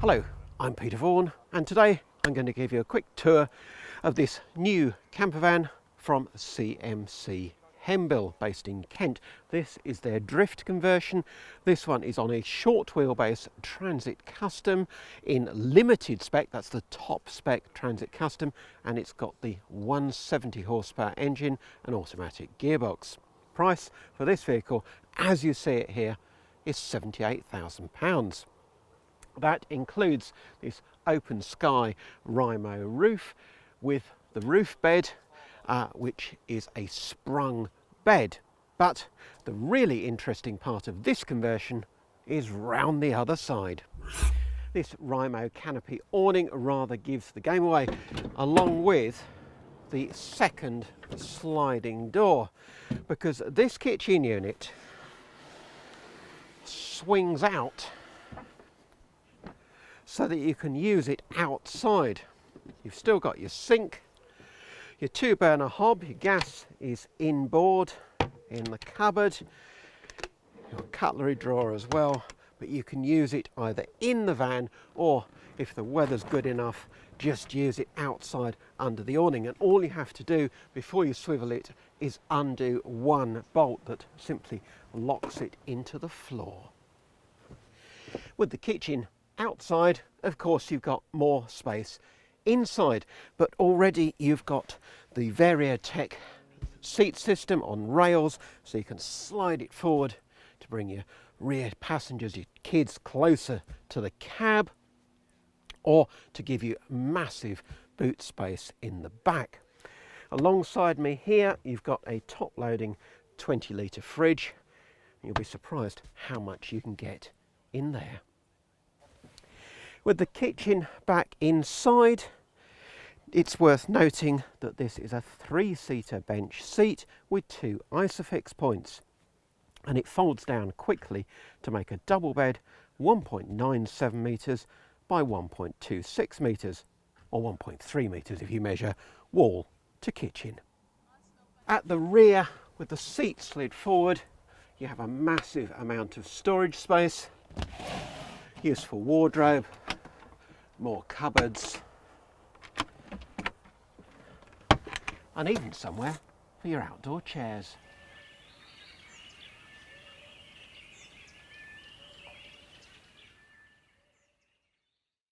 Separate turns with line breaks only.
Hello, I'm Peter Vaughan, and today I'm going to give you a quick tour of this new campervan from CMC HemBil based in Kent. This is their drift conversion. This one is on a short wheelbase Transit Custom in limited spec. That's the top spec Transit Custom, and it's got the 170 horsepower engine and automatic gearbox. Price for this vehicle, as you see it here, is £78,000. That includes this open sky Rimo roof with the roof bed, which is a sprung bed. But the really interesting part of this conversion is round the other side. This Rimo canopy awning rather gives the game away, along with the second sliding door, because this kitchen unit swings out so that you can use it outside. You've still got your sink, your 2-burner hob, your gas is inboard in the cupboard, your cutlery drawer as well, but you can use it either in the van or, if the weather's good enough, just use it outside under the awning. And all you have to do before you swivel it is undo one bolt that simply locks it into the floor. With the kitchen outside, of course, you've got more space inside, but already you've got the Variotech seat system on rails, so you can slide it forward to bring your rear passengers, your kids, closer to the cab, or to give you massive boot space in the back. Alongside me here, you've got a top-loading 20-litre fridge. You'll be surprised how much you can get in there. With the kitchen back inside, it's worth noting that this is a 3-seater bench seat with 2 isofix points, and it folds down quickly to make a double bed 1.97 metres by 1.26 metres, or 1.3 metres if you measure wall to kitchen. At the rear, with the seat slid forward, you have a massive amount of storage space, useful wardrobe, more cupboards, and even somewhere for your outdoor chairs.